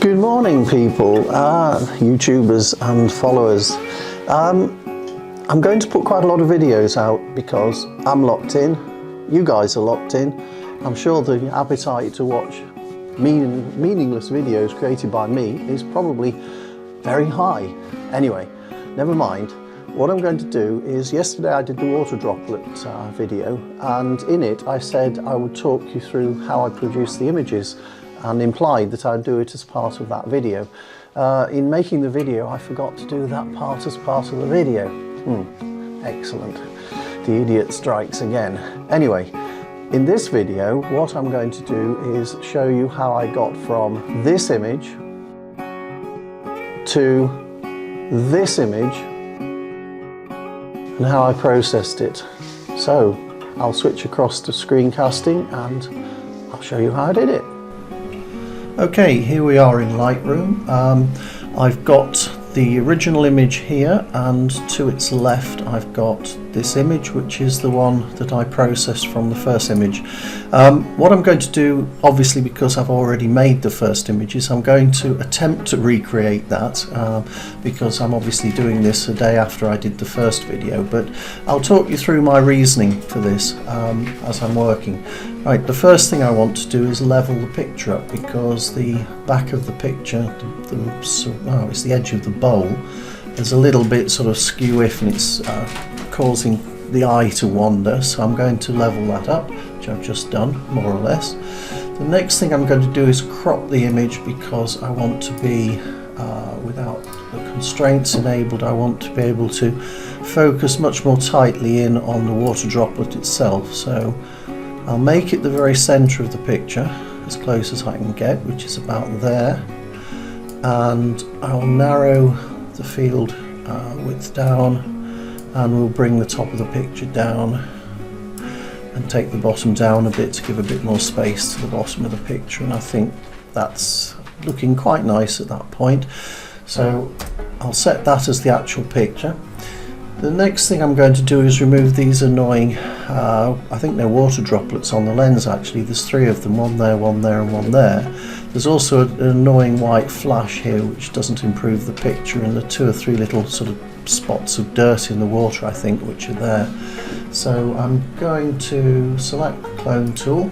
Good morning, people, YouTubers and followers. I'm going to put quite a lot of videos out because I'm locked in, you guys are locked in. I'm sure the appetite to watch meaningless videos created by me is probably very high. Anyway, never mind. What I'm going to do is, yesterday I did the water droplet video, and in it I said I would talk you through how I produce the images, and implied that I'd do it as part of that video. In making the video, I forgot to do that part as part of the video. Excellent. The idiot strikes again. Anyway, in this video, what I'm going to do is show you how I got from this image to this image and how I processed it. So I'll switch across to screencasting and I'll show you how I did it. Okay, here we are in Lightroom. I've got the original image here, and to its left I've got this image, which is the one that I processed from the first image. What I'm going to do, obviously because I've already made the first images, I'm going to attempt to recreate that because I'm obviously doing this a day after I did the first video, but I'll talk you through my reasoning for this as I'm working. Right, the first thing I want to do is level the picture up, because the back of the picture, it's the edge of the bowl, is a little bit sort of skew-iff, and it's causing the eye to wander, so I'm going to level that up, which I've just done, more or less. The next thing I'm going to do is crop the image, because I want to be, without the constraints enabled, I want to be able to focus much more tightly in on the water droplet itself. So I'll make it the very centre of the picture, as close as I can get, which is about there, and I'll narrow the field width down, and we'll bring the top of the picture down and take the bottom down a bit to give a bit more space to the bottom of the picture, and I think that's looking quite nice at that point. So I'll set that as the actual picture. The next thing I'm going to do is remove these annoying, I think they're water droplets on the lens actually. There's three of them, one there, and one there. There's also an annoying white flash here which doesn't improve the picture, and the two or three little sort of spots of dirt in the water, I think, which are there. So I'm going to select the clone tool,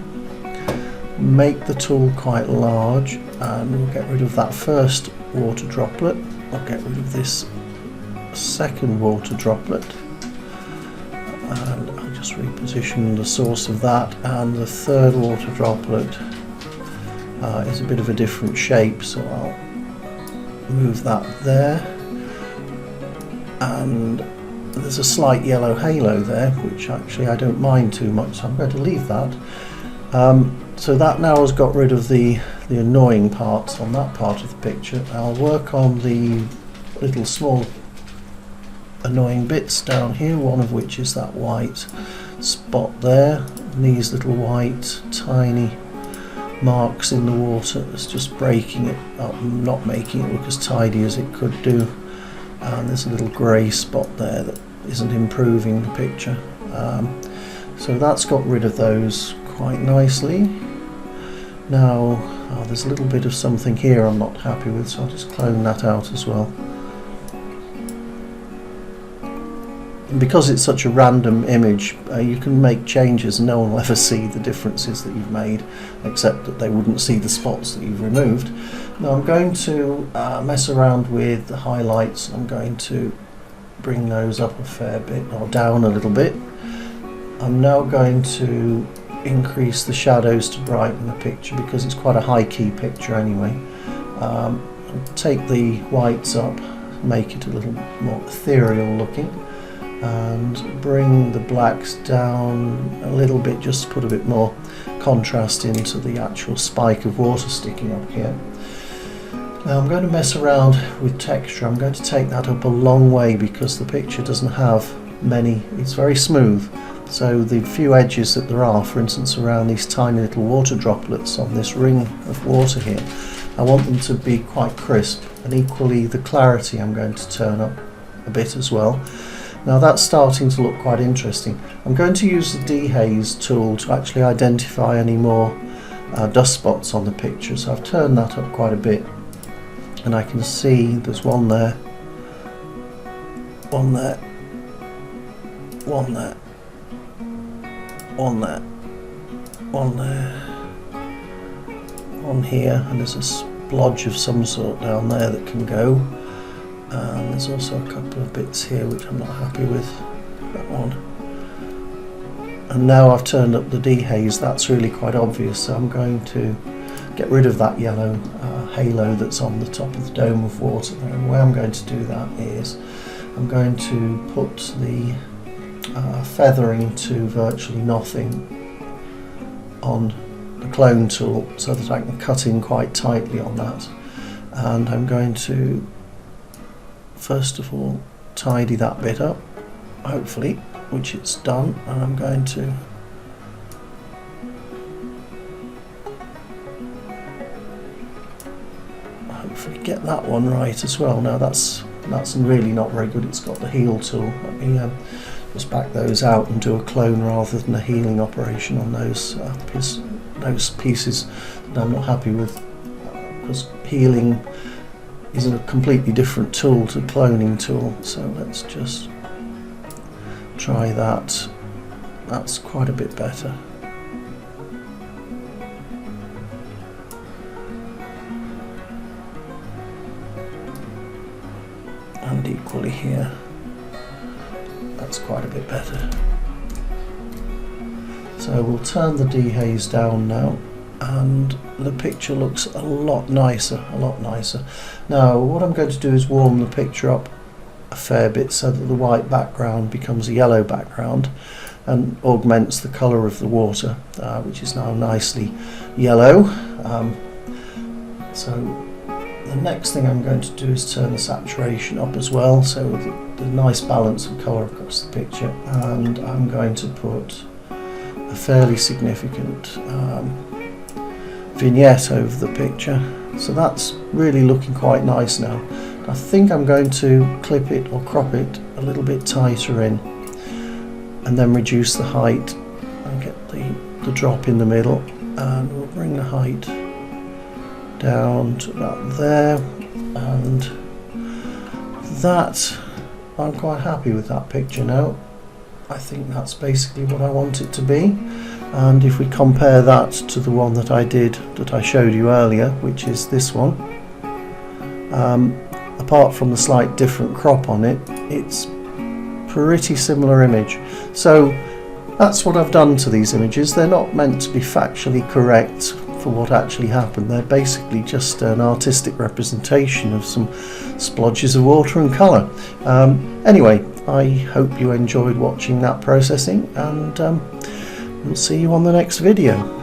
make the tool quite large, and we'll get rid of that first water droplet. I'll get rid of this second water droplet, and I'll just reposition the source of that, and the third water droplet is a bit of a different shape, so I'll move that there, and there's a slight yellow halo there, which actually I don't mind too much, so I'm going to leave that. So that now has got rid of the annoying parts on that part of the picture. I'll work on the little small annoying bits down here, one of which is that white spot there, and these little white tiny marks in the water that's just breaking it up, not making it look as tidy as it could do, and there's a little grey spot there that isn't improving the picture. So that's got rid of those quite nicely. Now there's a little bit of something here I'm not happy with, so I'll just clone that out as well. And because it's such a random image, you can make changes and no one will ever see the differences that you've made, except that they wouldn't see the spots that you've removed. Now I'm going to mess around with the highlights. I'm going to bring those up a fair bit, or down a little bit. I'm now going to increase the shadows to brighten the picture, because it's quite a high key picture anyway. Take the whites up, make it a little more ethereal looking, and bring the blacks down a little bit, just to put a bit more contrast into the actual spike of water sticking up here. Now I'm going to mess around with texture. I'm going to take that up a long way, because the picture doesn't have many, it's very smooth, so the few edges that there are, for instance around these tiny little water droplets on this ring of water here, I want them to be quite crisp, and equally the clarity I'm going to turn up a bit as well. Now that's starting to look quite interesting. I'm going to use the dehaze tool to actually identify any more dust spots on the picture, so I've turned that up quite a bit. and I can see there's one there, one there, one there, one there, one there, one here, and there's a splodge of some sort down there that can go, and there's also a couple of bits here which I'm not happy with, that one. And now I've turned up the dehaze, that's really quite obvious, so I'm going to get rid of that yellow halo that's on the top of the dome of water there. And the way I'm going to do that is I'm going to put the feathering to virtually nothing on the clone tool so that I can cut in quite tightly on that. And I'm going to first of all tidy that bit up, hopefully, which it's done, and I'm going to hopefully get that one right as well. Now that's really not very good. It's got the heal tool. Let me just back those out and do a clone rather than a healing operation on those pieces that I'm not happy with, because healing is a completely different tool to cloning tool. So let's just try that. That's quite a bit better. And equally here, that's quite a bit better. So we'll turn the dehaze down now, and the picture looks a lot nicer, a lot nicer. Now what I'm going to do is warm the picture up a fair bit so that the white background becomes a yellow background and augments the colour of the water, which is now nicely yellow. So the next thing I'm going to do is turn the saturation up as well, so the nice balance of colour across the picture, and I'm going to put a fairly significant vignette over the picture. So that's really looking quite nice now. I think I'm going to clip it or crop it a little bit tighter in, and then reduce the height and get the drop in the middle, and we'll bring the height down to about there, and that, I'm quite happy with that picture now. I think that's basically what I want it to be. And if we compare that to the one that I showed you earlier, which is this one, apart from the slight different crop on it, it's pretty similar image. So that's what I've done to these images. They're not meant to be factually correct for what actually happened. They're basically just an artistic representation of some splodges of water and colour. Anyway, I hope you enjoyed watching that processing, and we'll see you on the next video.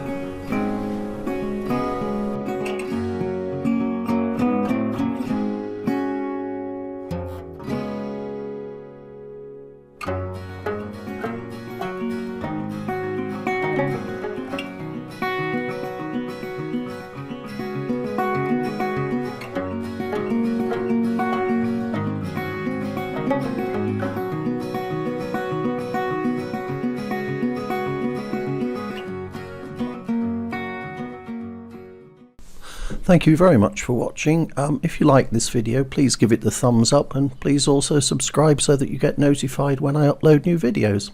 Thank you very much for watching. If you like this video, please give it the thumbs up, and please also subscribe so that you get notified when I upload new videos.